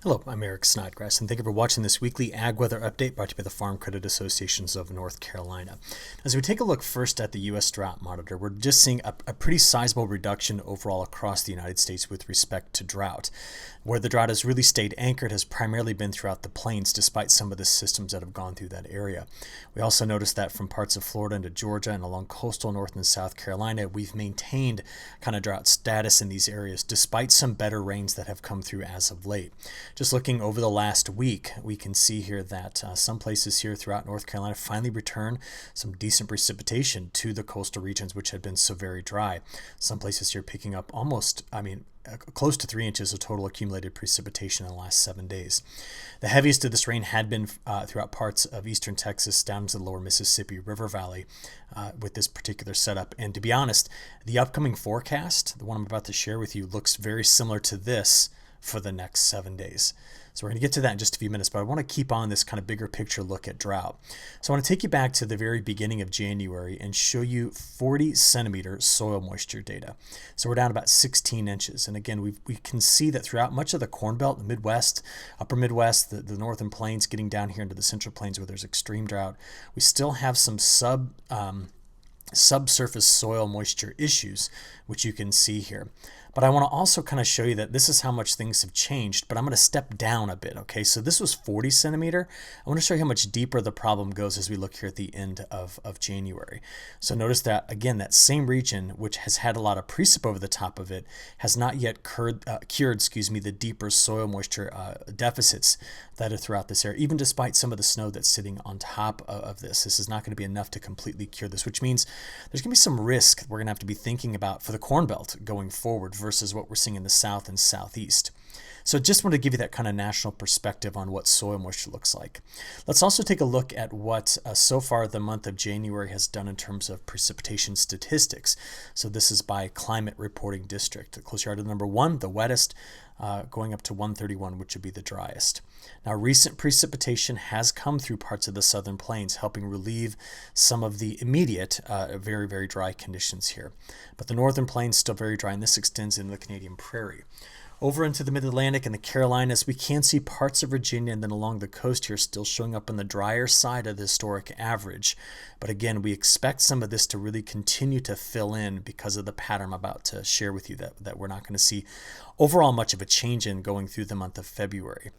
Hello, I'm Eric Snodgrass, and thank you for watching this weekly AgWeather update brought to you by the Farm Credit Associations of North Carolina. As we take a look first at the U.S. Drought Monitor, we're just seeing a pretty sizable reduction overall across the United States with respect to drought. Where the drought has really stayed anchored has primarily been throughout the plains, despite some of the systems that have gone through that area. We also noticed that from parts of Florida into Georgia and along coastal North and South Carolina, we've maintained kind of drought status in these areas, despite some better rains that have come through as of late. Just looking over the last week, we can see here that some places here throughout North Carolina finally return some decent precipitation to the coastal regions, which had been so very dry. Some places here picking up close to 3 inches of total accumulated precipitation in the last 7 days. The heaviest of this rain had been throughout parts of eastern Texas down to the lower Mississippi River Valley with this particular setup. And to be honest, the upcoming forecast, the one I'm about to share with you, looks very similar to this for the next 7 days. So we're going to get to that in just a few minutes, but I want to keep on this kind of bigger picture look at drought. So I want to take you back to the very beginning of January and show you 40 centimeter soil moisture data. So we're down about 16 inches. And again, we can see that throughout much of the Corn Belt, the Midwest, upper Midwest, the northern plains, getting down here into the central plains where there's extreme drought, we still have some subsurface soil moisture issues, which you can see here. But I want to also kind of show you that this is how much things have changed, but I'm going to step down a bit, okay? So this was 40 centimeter. I want to show you how much deeper the problem goes as we look here at the end of January. So notice that, again, that same region, which has had a lot of precip over the top of it, has not yet cured the deeper soil moisture deficits that are throughout this area, even despite some of the snow that's sitting on top of this. This is not going to be enough to completely cure this, which means there's going to be some risk we're going to have to be thinking about for the Corn Belt going forward versus what we're seeing in the south and southeast. So just want to give you that kind of national perspective on what soil moisture looks like. Let's also take a look at what so far the month of January has done in terms of precipitation statistics. So this is by climate reporting district. Close yard to number 1, the wettest, going up to 131, which would be the driest. Now, recent precipitation has come through parts of the southern plains, helping relieve some of the immediate very, very dry conditions here. But the northern plains still very dry, and this extends into the Canadian prairie. Over into the mid-Atlantic and the Carolinas, we can see parts of Virginia and then along the coast here still showing up on the drier side of the historic average. But again, we expect some of this to really continue to fill in because of the pattern I'm about to share with you that we're not going to see overall much of a change in going through the month of February.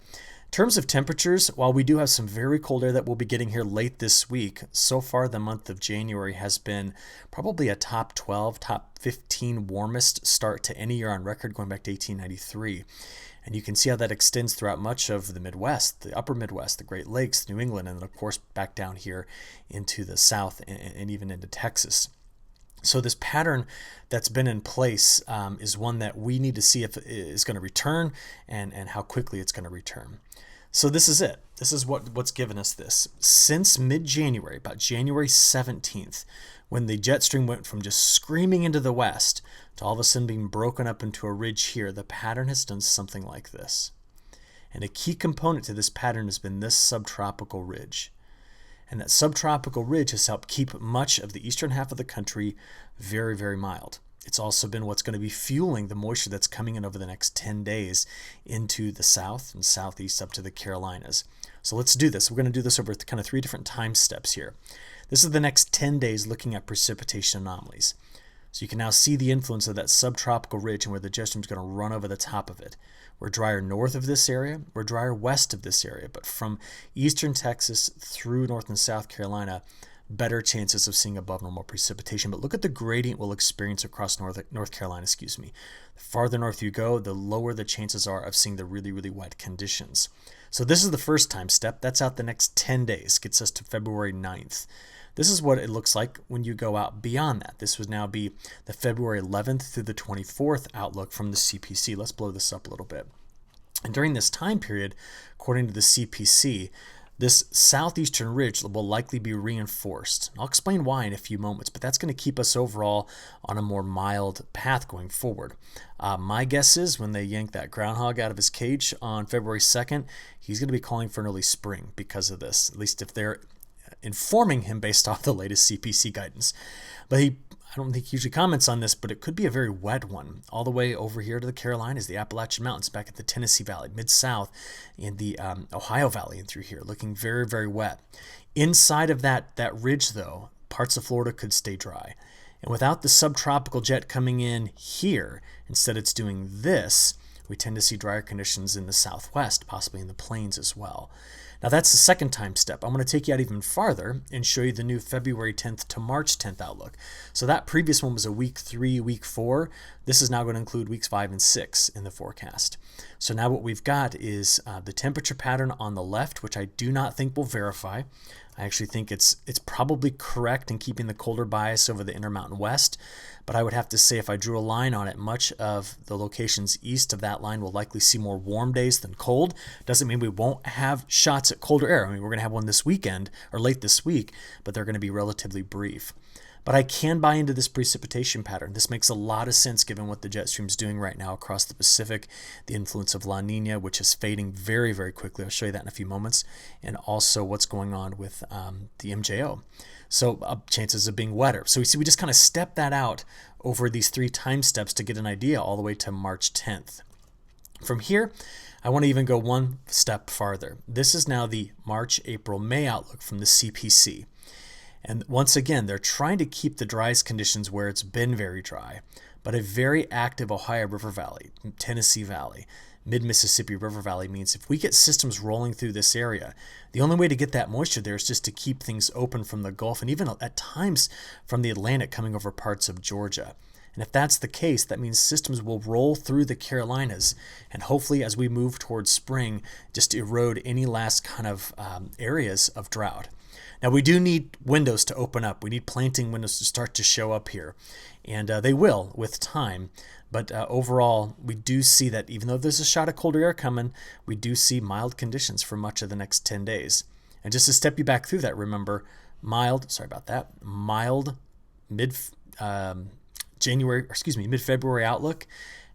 In terms of temperatures, while we do have some very cold air that we'll be getting here late this week, so far the month of January has been probably a top 12, top 15 warmest start to any year on record going back to 1893. And you can see how that extends throughout much of the Midwest, the upper Midwest, the Great Lakes, New England, and then of course back down here into the South and even into Texas. So this pattern that's been in place is one that we need to see if it is going to return and how quickly it's going to return. So this is it. This is what's given us this. Since mid-January, about January 17th, when the jet stream went from just screaming into the west to all of a sudden being broken up into a ridge here, the pattern has done something like this. And a key component to this pattern has been this subtropical ridge. And that subtropical ridge has helped keep much of the eastern half of the country very, very mild. It's also been what's going to be fueling the moisture that's coming in over the next 10 days into the south and southeast up to the Carolinas. So let's do this. We're going to do this over kind of 3 different time steps here. This is the next 10 days looking at precipitation anomalies. So you can now see the influence of that subtropical ridge and where the jet stream is going to run over the top of it. We're drier north of this area, we're drier west of this area, but from eastern Texas through North and South Carolina, better chances of seeing above normal precipitation. But look at the gradient we'll experience across North Carolina, The farther north you go, the lower the chances are of seeing the really, really wet conditions. So this is the first time step. That's out the next 10 days, gets us to February 9th. This is what it looks like when you go out beyond that. This would now be the February 11th through the 24th outlook from the CPC. Let's blow this up a little bit. And during this time period, according to the CPC, this southeastern ridge will likely be reinforced. I'll explain why in a few moments, but that's going to keep us overall on a more mild path going forward. My guess is when they yank that groundhog out of his cage on February 2nd, he's going to be calling for an early spring because of this, at least if they're informing him based off the latest CPC guidance. But I don't think he usually comments on this, but it could be a very wet one. All the way over here to the Carolinas, the Appalachian Mountains, back at the Tennessee Valley, Mid-South, in the Ohio Valley and through here, looking very, very wet. Inside of that ridge, though, parts of Florida could stay dry. And without the subtropical jet coming in here, instead it's doing this, we tend to see drier conditions in the southwest, possibly in the plains as well. Now that's the second time step. I'm going to take you out even farther and show you the new February 10th to March 10th outlook. So that previous one was a week 3, week 4. This is now going to include weeks 5 and 6 in the forecast. So now what we've got is the temperature pattern on the left, which I do not think will verify. I actually think it's probably correct in keeping the colder bias over the Intermountain West, but I would have to say if I drew a line on it, much of the locations east of that line will likely see more warm days than cold. Doesn't mean we won't have shots at colder air. I mean, we're going to have one this weekend or late this week, but they're going to be relatively brief. But I can buy into this precipitation pattern. This makes a lot of sense given what the jet stream's doing right now across the Pacific, the influence of La Nina, which is fading very, very quickly. I'll show you that in a few moments, and also what's going on with the MJO. So chances of being wetter. So we see we just kind of step that out over these 3 time steps to get an idea all the way to March 10th. From here, I want to even go one step farther. This is now the March, April, May outlook from the CPC. And once again, they're trying to keep the driest conditions where it's been very dry, but a very active Ohio River Valley, Tennessee Valley, mid-Mississippi River Valley means if we get systems rolling through this area, the only way to get that moisture there is just to keep things open from the Gulf and even at times from the Atlantic coming over parts of Georgia. And if that's the case, that means systems will roll through the Carolinas and hopefully as we move towards spring, just erode any last kind of areas of drought. Now we do need windows to open up. We need planting windows to start to show up here. And they will with time. But overall, we do see that even though there's a shot of colder air coming, we do see mild conditions for much of the next 10 days. And just to step you back through that, remember, mild mid-February outlook.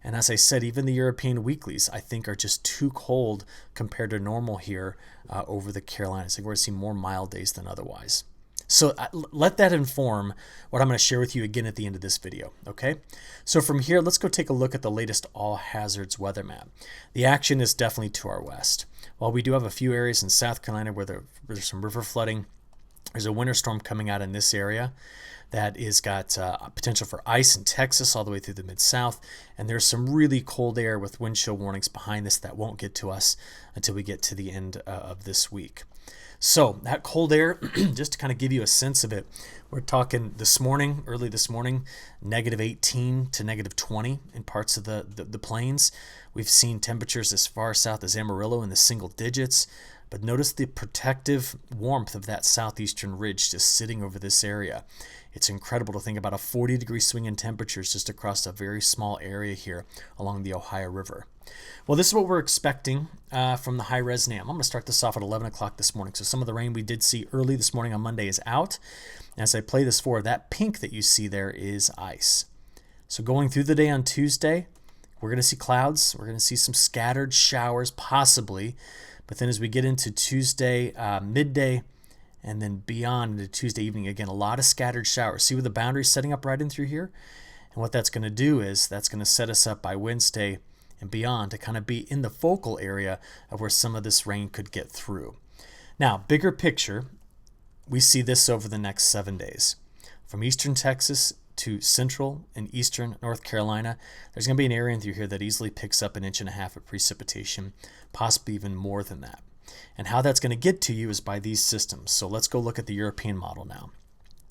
And as I said, even the European weeklies, I think, are just too cold compared to normal here over the Carolinas. I think we're going to see more mild days than otherwise. So let that inform what I'm going to share with you again at the end of this video, okay? So from here, let's go take a look at the latest all hazards weather map. The action is definitely to our west. While we do have a few areas in South Carolina where there's some river flooding, there's a winter storm coming out in this area that is got potential for ice in Texas all the way through the Mid-South, and there's some really cold air with wind chill warnings behind this that won't get to us until we get to the end of this week. So that cold air, just to kind of give you a sense of it, we're talking early this morning, -18 to -20 in parts of the plains. We've seen temperatures as far south as Amarillo in the single digits. But notice the protective warmth of that southeastern ridge just sitting over this area. It's incredible to think about a 40-degree swing in temperatures just across a very small area here along the Ohio River. Well, this is what we're expecting from the high-res NAM. I'm going to start this off at 11 o'clock this morning. So some of the rain we did see early this morning on Monday is out. As I play this forward, that pink that you see there is ice. So going through the day on Tuesday, we're going to see clouds. We're going to see some scattered showers possibly. But then as we get into Tuesday midday and then beyond into Tuesday evening, again, a lot of scattered showers. See where the boundary's setting up right in through here? And what that's going to do is that's going to set us up by Wednesday and beyond to kind of be in the focal area of where some of this rain could get through. Now, bigger picture, we see this over the next 7 days. From eastern Texas to central and eastern North Carolina, there's going to be an area in through here that easily picks up 1.5 inches of precipitation, possibly even more than that. And how that's going to get to you is by these systems. So let's go look at the European model now.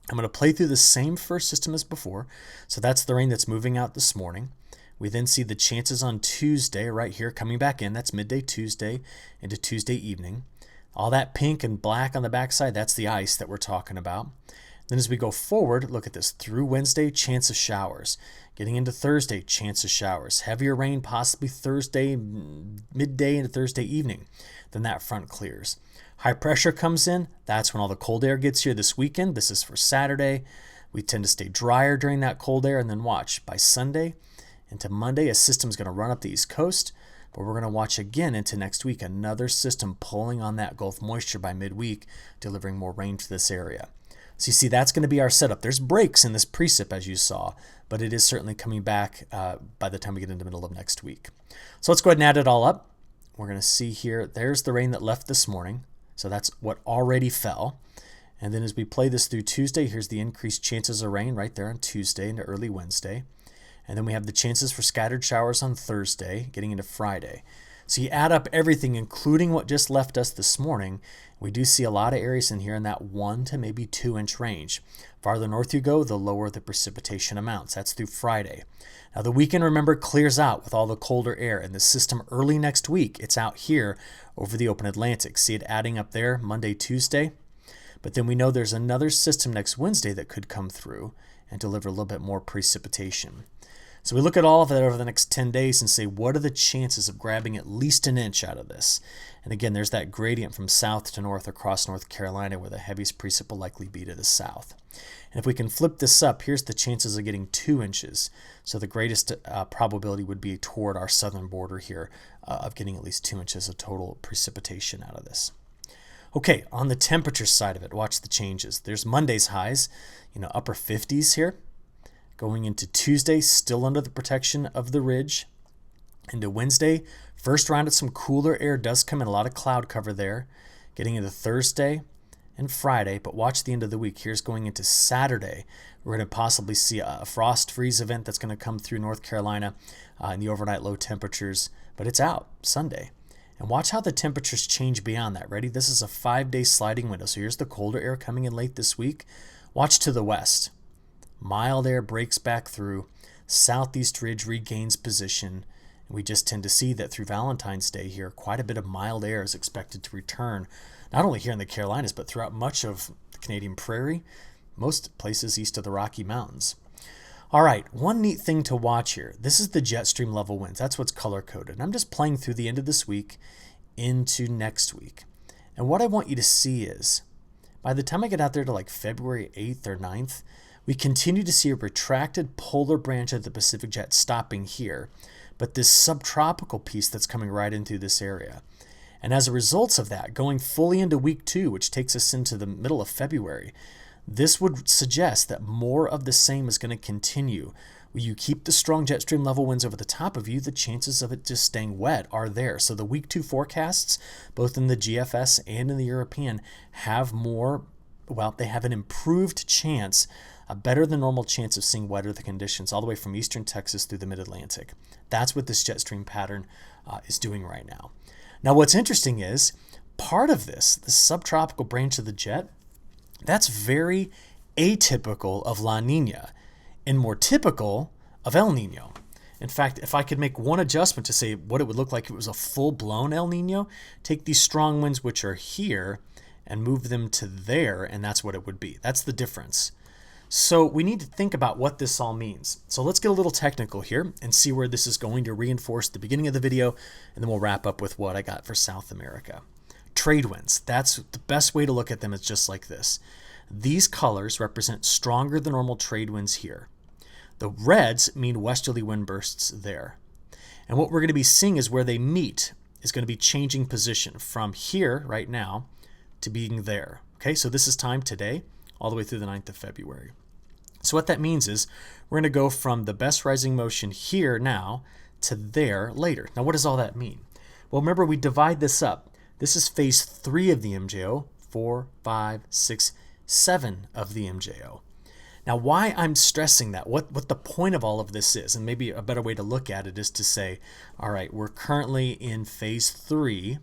I'm going to play through the same first system as before. So that's the rain that's moving out this morning. We then see the chances on Tuesday right here coming back in. That's midday Tuesday into Tuesday evening. All that pink and black on the backside, that's the ice that we're talking about. Then as we go forward, look at this. Through Wednesday, chance of showers. Getting into Thursday, chance of showers. Heavier rain possibly Thursday, midday into Thursday evening. Then that front clears. High pressure comes in. That's when all the cold air gets here this weekend. This is for Saturday. We tend to stay drier during that cold air. And then watch, by Sunday into Monday, a system's going to run up the East Coast. But we're going to watch again into next week, another system pulling on that Gulf moisture by midweek, delivering more rain to this area. So you see, that's going to be our setup. There's breaks in this precip, as you saw, but it is certainly coming back by the time we get into the middle of next week. So let's go ahead and add it all up. We're going to see here, there's the rain that left this morning. So that's what already fell. And then as we play this through Tuesday, here's the increased chances of rain right there on Tuesday into early Wednesday. And then we have the chances for scattered showers on Thursday, getting into Friday. So you add up everything, including what just left us this morning. We do see a lot of areas in here in that 1 to maybe 2 inch range. Farther north you go, the lower the precipitation amounts. That's through Friday. Now the weekend, remember, clears out with all the colder air, and the system early next week, it's out here over the open Atlantic. See it adding up there Monday, Tuesday. But then we know there's another system next Wednesday that could come through and deliver a little bit more precipitation. So we look at all of that over the next 10 days and say, what are the chances of grabbing at least an inch out of this? And again, there's that gradient from south to north across North Carolina where the heaviest precip will likely be to the south. And if we can flip this up, here's the chances of getting 2 inches. So the greatest probability would be toward our southern border here of getting at least 2 inches of total precipitation out of this. Okay, on the temperature side of it, watch the changes. There's Monday's highs, upper 50s here. Going into Tuesday, still under the protection of the ridge. Into Wednesday, first round of some cooler air does come in, a lot of cloud cover there. Getting into Thursday and Friday, but watch the end of the week. Here's going into Saturday. We're going to possibly see a frost freeze event that's going to come through North Carolina in the overnight low temperatures, but it's out Sunday. And watch how the temperatures change beyond that. Ready? This is a 5-day sliding window. So here's the colder air coming in late this week. Watch to the west. Mild air breaks back through. Southeast ridge regains position. And we just tend to see that through Valentine's Day here, quite a bit of mild air is expected to return, not only here in the Carolinas, but throughout much of the Canadian prairie, most places east of the Rocky Mountains. All right, one neat thing to watch here. This is the jet stream level winds. That's what's color-coded. I'm just playing through the end of this week into next week. And what I want you to see is, by the time I get out there to like February 8th or 9th, we continue to see a retracted polar branch of the Pacific jet stopping here, but this subtropical piece that's coming right into this area. And as a result of that, going fully into week 2, which takes us into the middle of February, this would suggest that more of the same is going to continue. When you keep the strong jet stream level winds over the top of you, the chances of it just staying wet are there. So the week 2 forecasts, both in the GFS and in the European, have they have an improved chance, a better than normal chance of seeing wetter the conditions all the way from eastern Texas through the mid-Atlantic. That's what this jet stream pattern is doing right now. Now what's interesting is part of this subtropical branch of the jet, that's very atypical of La Nina and more typical of El Nino. In fact, if I could make one adjustment to say what it would look like if it was a full-blown El Nino, take these strong winds which are here and move them to there, and that's what it would be. That's the difference. So we need to think about what this all means. So let's get a little technical here and see where this is going to reinforce the beginning of the video, and then we'll wrap up with what I got for South America. Trade winds. That's the best way to look at them, is just like this. These colors represent stronger than normal trade winds here. The reds mean westerly wind bursts there. And what we're going to be seeing is where they meet is going to be changing position from here right now to being there. Okay, so this is time today all the way through the 9th of February. So what that means is we're going to go from the best rising motion here now to there later. Now what does all that mean? Well, remember, we divide this up. This is phase 3 of the MJO, 4, 5, 6, 7 of the MJO. Now why I'm stressing that, what the point of all of this is, and maybe a better way to look at it is to say, all right, we're currently in phase 3.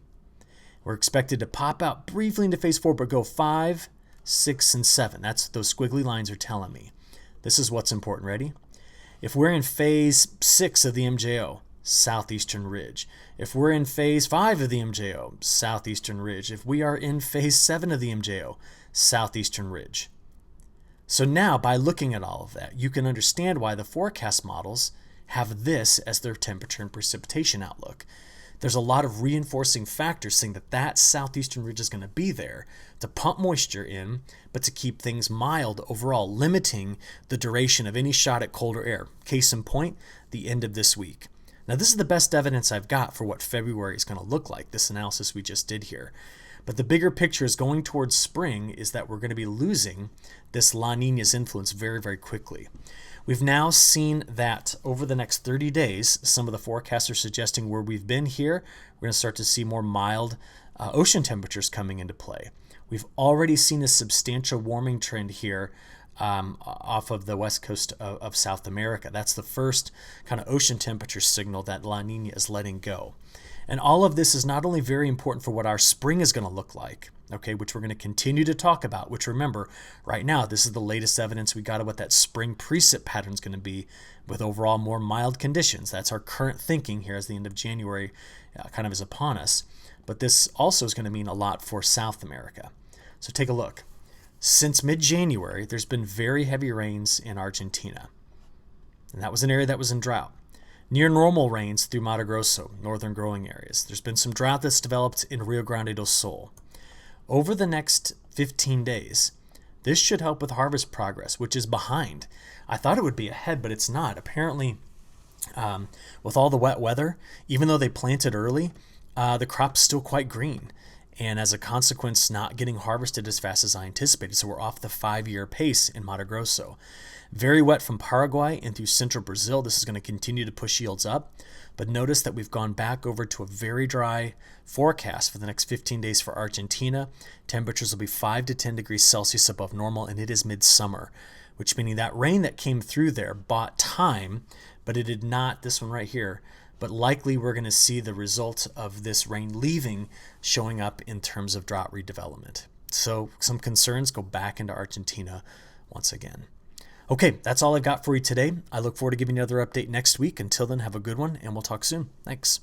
We're expected to pop out briefly into phase 4, but go 5, 6, and 7. That's what those squiggly lines are telling me. This is what's important. Ready? If we're in phase 6 of the MJO, southeastern ridge. If we're in phase 5 of the MJO, southeastern ridge. If we are in phase 7 of the MJO, southeastern ridge. So now, by looking at all of that, you can understand why the forecast models have this as their temperature and precipitation outlook. There's a lot of reinforcing factors saying that southeastern ridge is going to be there to pump moisture in, but to keep things mild overall, limiting the duration of any shot at colder air. Case in point, the end of this week. Now, this is the best evidence I've got for what February is going to look like, this analysis we just did here. But the bigger picture is going towards spring is that we're going to be losing this La Nina's influence very, very quickly. We've now seen that over the next 30 days, some of the forecasts are suggesting where we've been here, we're going to start to see more mild ocean temperatures coming into play. We've already seen a substantial warming trend here off of the west coast of South America. That's the first kind of ocean temperature signal that La Nina is letting go. And all of this is not only very important for what our spring is going to look like, okay, which we're going to continue to talk about, which remember, right now, this is the latest evidence we got of what that spring precip pattern is going to be with overall more mild conditions. That's our current thinking here as the end of January kind of is upon us. But this also is going to mean a lot for South America. So take a look. Since mid-January, there's been very heavy rains in Argentina. And that was an area that was in drought. Near normal rains through Mato Grosso, northern growing areas. There's been some drought that's developed in Rio Grande do Sul. Over the next 15 days, this should help with harvest progress, which is behind. I thought it would be ahead, but it's not. Apparently, with all the wet weather, even though they planted early, the crop's still quite green. And as a consequence, not getting harvested as fast as I anticipated. So we're off the 5-year pace in Mato Grosso. Very wet from Paraguay and through central Brazil. This is going to continue to push yields up. But notice that we've gone back over to a very dry forecast for the next 15 days for Argentina. Temperatures will be 5 to 10 degrees Celsius above normal, and it is midsummer, which meaning that rain that came through there bought time, but it did not, this one right here, but likely we're going to see the result of this rain leaving showing up in terms of drought redevelopment. So some concerns go back into Argentina once again. Okay, that's all I've got for you today. I look forward to giving you another update next week. Until then, have a good one, and we'll talk soon. Thanks.